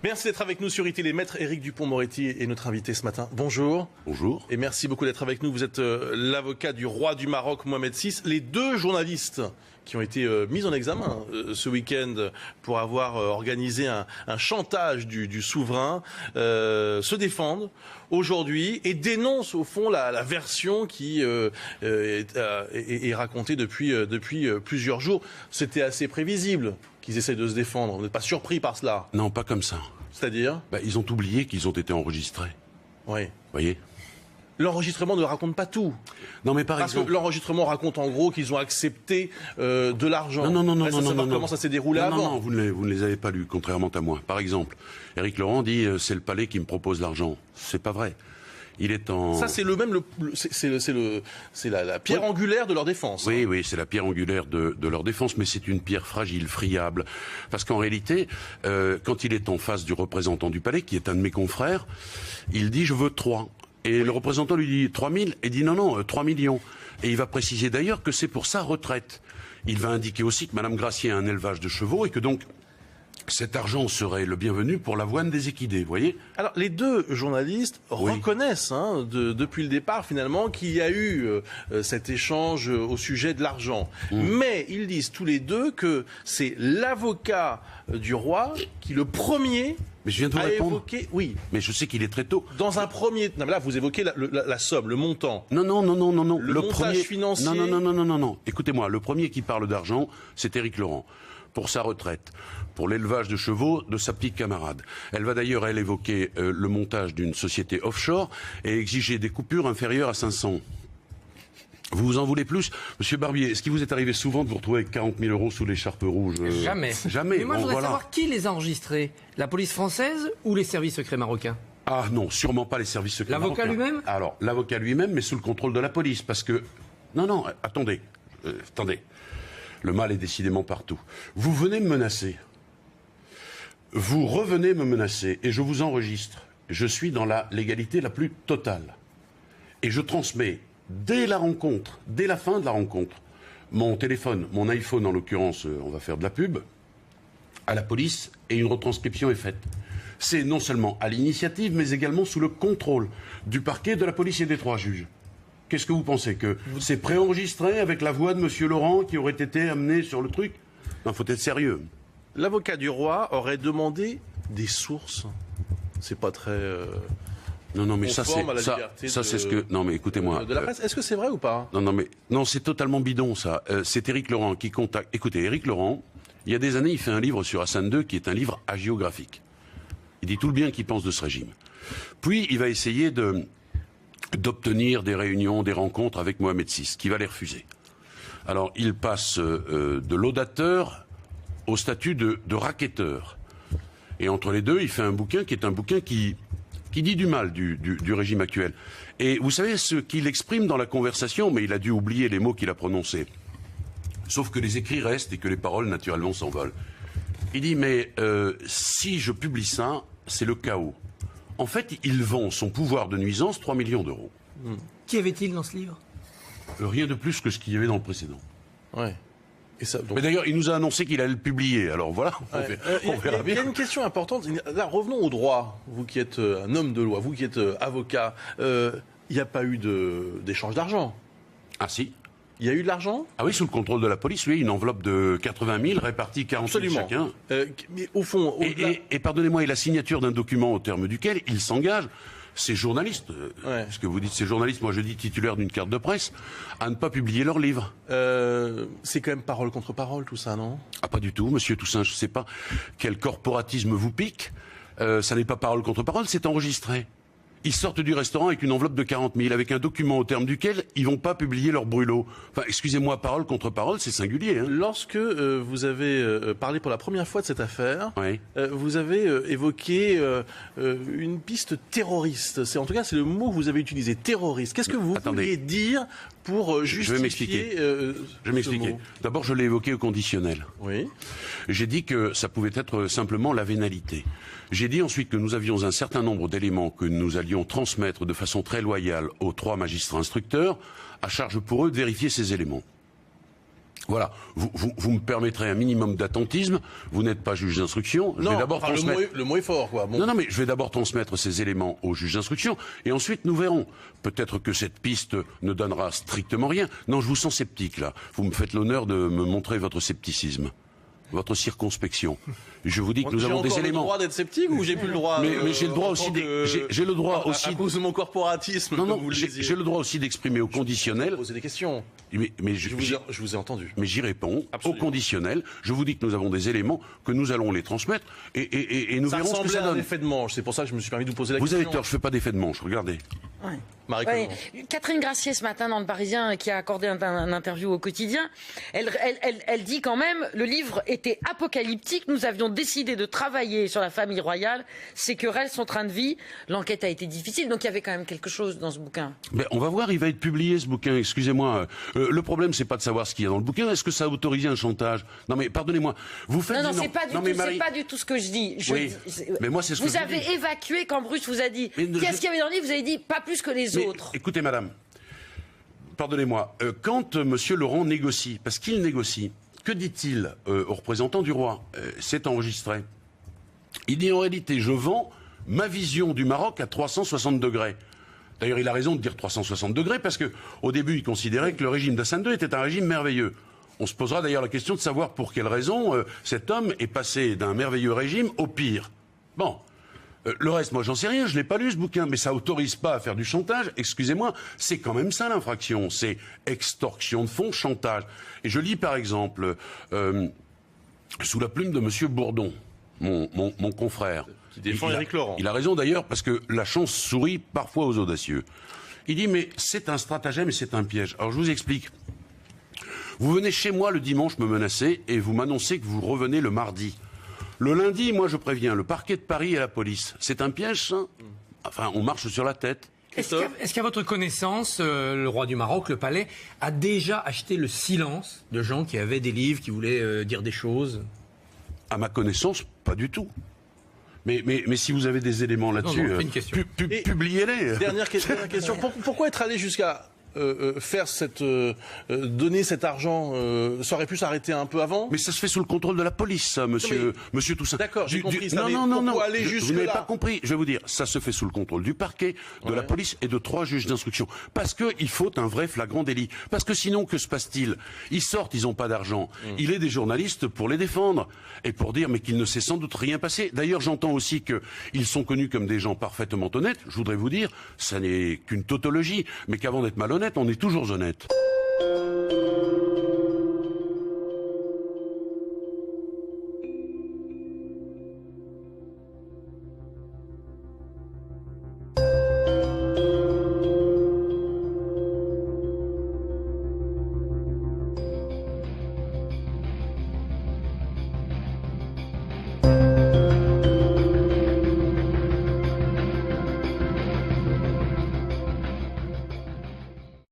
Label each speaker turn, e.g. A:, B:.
A: Merci d'être avec nous sur ITélé. Maître Éric Dupond-Moretti est notre invité ce matin. Bonjour.
B: Bonjour.
A: Et merci beaucoup d'être avec nous. Vous êtes l'avocat du roi du Maroc, Mohamed VI. Les deux journalistes qui ont été mis en examen ce week-end pour avoir organisé un chantage du souverain se défendent aujourd'hui et dénoncent au fond la version qui est racontée depuis plusieurs jours. C'était assez prévisible qu'ils essayent de se défendre. Vous n'êtes pas surpris par cela?
B: Non, pas comme ça.
A: C'est-à-dire?
B: Ils ont oublié qu'ils ont été enregistrés.
A: Oui.
B: Vous voyez?
A: L'enregistrement ne raconte pas tout.
B: Non, mais par exemple...
A: Parce que l'enregistrement raconte en gros qu'ils ont accepté de l'argent.
B: Non.
A: Comment ça s'est déroulé avant.
B: Non, vous ne les avez pas lus, contrairement à moi. Par exemple, Éric Laurent dit c'est le palais qui me propose l'argent. C'est pas vrai. Il est en...
A: Ça, c'est c'est la pierre angulaire de leur défense.
B: Oui, c'est la pierre angulaire de leur défense, mais c'est une pierre fragile, friable. Parce qu'en réalité, quand il est en face du représentant du palais, qui est un de mes confrères, il dit « je veux 3 ». Et le représentant lui dit 3 000, et dit non, 3 millions. Et il va préciser d'ailleurs que c'est pour sa retraite. Il va indiquer aussi que Madame Gracier a un élevage de chevaux et que donc cet argent serait le bienvenu pour l'avoine des équidés, vous voyez?
A: Alors, les deux journalistes reconnaissent, depuis le départ, finalement, qu'il y a eu cet échange au sujet de l'argent. Mais ils disent tous les deux que c'est l'avocat du roi qui, le premier,
B: mais je viens de vous répondre.
A: évoqué... Oui.
B: Mais je sais qu'il est très tôt.
A: Dans un premier... Non, mais là, vous évoquez la somme, le montant.
B: Non.
A: Le montage
B: premier...
A: financier...
B: Non. Écoutez-moi, le premier qui parle d'argent, c'est Éric Laurent. Pour sa retraite, pour l'élevage de chevaux de sa petite camarade. Elle va d'ailleurs, elle, évoquer le montage d'une société offshore et exiger des coupures inférieures à 500. Vous vous en voulez plus? Monsieur Barbier, est-ce qu'il vous est arrivé souvent de vous retrouver avec 40 000 euros sous l'écharpe rouge?
C: Jamais.
B: Jamais.
C: Mais moi, je voudrais
B: voilà.
C: savoir qui les a enregistrés. La police française ou les services secrets marocains?
B: Ah non, sûrement pas les services secrets
C: marocains. L'avocat lui-même?
B: Alors, l'avocat lui-même, mais sous le contrôle de la police, parce que... Non, attendez. Le mal est décidément partout. Vous venez me menacer. Vous revenez me menacer et je vous enregistre. Je suis dans la légalité la plus totale. Et je transmets, dès la rencontre, dès la fin de la rencontre, mon téléphone, mon iPhone en l'occurrence, on va faire de la pub, à la police et une retranscription est faite. C'est non seulement à l'initiative, mais également sous le contrôle du parquet, de la police et des 3 juges. Qu'est-ce que vous pensez? Que c'est préenregistré avec la voix de M. Laurent qui aurait été amené sur le truc? Non, faut être sérieux.
A: L'avocat du roi aurait demandé des sources. C'est pas très...
B: Non, mais ça, c'est ce que... Non, mais écoutez-moi.
A: De la presse, est-ce que c'est vrai ou pas?
B: Non, c'est totalement bidon, ça. C'est Éric Laurent qui contacte... Écoutez, Éric Laurent, il y a des années, il fait un livre sur Hassan II qui est un livre hagiographique. Il dit tout le bien qu'il pense de ce régime. Puis, il va essayer d'obtenir des réunions, des rencontres avec Mohamed VI, qui va les refuser. Alors, il passe de laudateur au statut de racketteur. Et entre les deux, il fait un bouquin qui est un bouquin qui dit du mal du régime actuel. Et vous savez ce qu'il exprime dans la conversation, mais il a dû oublier les mots qu'il a prononcés. Sauf que les écrits restent et que les paroles, naturellement, s'envolent. Il dit, mais si je publie ça, c'est le chaos. En fait, il vend son pouvoir de nuisance 3 millions d'euros.
C: Qui avait-il dans ce livre?
B: Rien de plus que ce qu'il y avait dans le précédent.
A: Ouais. Et ça, donc...
B: Mais d'ailleurs, il nous a annoncé qu'il allait le publier. Alors voilà, on verra bien.
A: Il y a une question importante. Là, revenons au droit. Vous qui êtes un homme de loi, vous qui êtes avocat, il n'y a pas eu d'échange d'argent?
B: Ah si.
A: Il y a eu de l'argent?
B: Ah oui, sous le contrôle de la police, oui, une enveloppe de 80 000 répartie 40 000 chacun.
A: Mais au fond...
B: Et pardonnez-moi, et la signature d'un document au terme duquel il s'engage, ces journalistes, ce que vous dites ces journalistes, moi je dis titulaires d'une carte de presse, à ne pas publier leurs livres.
A: C'est quand même parole contre parole tout ça, non?
B: Ah pas du tout, monsieur Toussaint, je ne sais pas quel corporatisme vous pique. Ça n'est pas parole contre parole, c'est enregistré. Ils sortent du restaurant avec une enveloppe de 40 000, avec un document au terme duquel ils vont pas publier leur brûlot. Enfin, excusez-moi, parole contre parole, c'est singulier. Hein.
A: Lorsque vous avez parlé pour la première fois de cette affaire, vous avez évoqué une piste terroriste. En tout cas, c'est le mot que vous avez utilisé, terroriste. Qu'est-ce que vous vouliez dire pour justifier
B: Je vais m'expliquer. D'abord, je l'ai évoqué au conditionnel.
A: Oui.
B: J'ai dit que ça pouvait être simplement la vénalité. J'ai dit ensuite que nous avions un certain nombre d'éléments que nous allions transmettre de façon très loyale aux 3 magistrats instructeurs, à charge pour eux de vérifier ces éléments. Voilà, vous me permettrez un minimum d'attentisme. Vous n'êtes pas juge d'instruction.
A: Non, le mot est fort, quoi. Bon.
B: Non, mais je vais d'abord transmettre ces éléments au juge d'instruction, et ensuite nous verrons. Peut-être que cette piste ne donnera strictement rien. Non, je vous sens sceptique, là. Vous me faites l'honneur de me montrer votre scepticisme, votre circonspection. Je vous dis que nous avons des éléments.
A: J'ai le droit d'être sceptique ou j'ai plus le droit?
B: Mais j'ai le droit aussi. J'ai le droit aussi.
A: À cause de mon corporatisme.
B: Non, j'ai le droit aussi d'exprimer au conditionnel.
A: Poser des questions.
B: Mais
A: je vous ai entendu.
B: Mais j'y réponds.
A: Absolument.
B: Au conditionnel. Je vous dis que nous avons des éléments, que nous allons les transmettre et nous verrons ce que ça donne.
A: Ça ressemblait à un effet de manche. C'est pour ça que je me suis permis de vous poser la question.
B: Vous avez tort. Je fais pas d'effet de manche. Regardez.
D: Ouais.
A: Ouais.
D: Catherine Gracier ce matin dans Le Parisien, qui a accordé un interview au Quotidien, elle dit quand même le livre était apocalyptique. Nous avions décidé de travailler sur la famille royale. Ces querelles sont train de vie. L'enquête a été difficile, donc il y avait quand même quelque chose dans ce bouquin.
B: Ben, on va voir. Il va être publié ce bouquin. Excusez-moi. Le problème c'est pas de savoir ce qu'il y a dans le bouquin. Est-ce que ça a autorisé un chantage? Non mais pardonnez-moi. Vous faites
D: non, c'est pas du tout ce que je dis.
B: Mais moi c'est ce que
D: vous avez évacué quand Bruce vous a dit qu'est-ce qu'il y avait dans le livre. Vous avez dit pas plus que les autres.
B: Écoutez, madame, pardonnez-moi, quand monsieur Laurent négocie, parce qu'il négocie, que dit-il aux représentants du roi? C'est enregistré. Il dit en réalité, je vends ma vision du Maroc à 360 degrés. D'ailleurs, il a raison de dire 360 degrés, parce que au début, il considérait que le régime d'Hassan II était un régime merveilleux. On se posera d'ailleurs la question de savoir pour quelle raison cet homme est passé d'un merveilleux régime au pire. Bon. Le reste, moi, j'en sais rien, je l'ai pas lu ce bouquin, mais ça autorise pas à faire du chantage. Excusez-moi, c'est quand même ça l'infraction, c'est extorsion de fonds, chantage. Et je lis par exemple, sous la plume de Monsieur Bourdon, mon confrère.
A: Qui défend Éric Laurent.
B: Il a raison d'ailleurs, parce que la chance sourit parfois aux audacieux. Il dit, mais c'est un stratagème et c'est un piège. Alors je vous explique. Vous venez chez moi le dimanche me menacer et vous m'annoncez que vous revenez le mardi. Le lundi, moi je préviens le parquet de Paris et la police. C'est un piège, ça? Enfin, on marche sur la tête.
C: Est-ce qu'à votre connaissance, le roi du Maroc, le palais, a déjà acheté le silence de gens qui avaient des livres, qui voulaient dire des choses?
B: À ma connaissance, pas du tout. Mais si vous avez des éléments là-dessus, publiez-les.
A: Dernière question. Pourquoi être allé jusqu'à faire donner cet argent, ça aurait pu s'arrêter un peu avant?
B: Mais ça se fait sous le contrôle de la police, ça, monsieur Toussaint.
A: D'accord, j'ai compris ça.
B: Non,
A: aller jusque
B: vous n'avez
A: là
B: pas compris. Je vais vous dire, ça se fait sous le contrôle du parquet, de la police et de 3 juges d'instruction. Parce qu'il faut un vrai flagrant délit. Parce que sinon, que se passe-t-il? Ils sortent, ils n'ont pas d'argent. Il est des journalistes pour les défendre et pour dire mais qu'il ne s'est sans doute rien passé. D'ailleurs, j'entends aussi qu'ils sont connus comme des gens parfaitement honnêtes. Je voudrais vous dire, ça n'est qu'une tautologie, mais qu'avant d'être malhonnête, on est toujours honnête.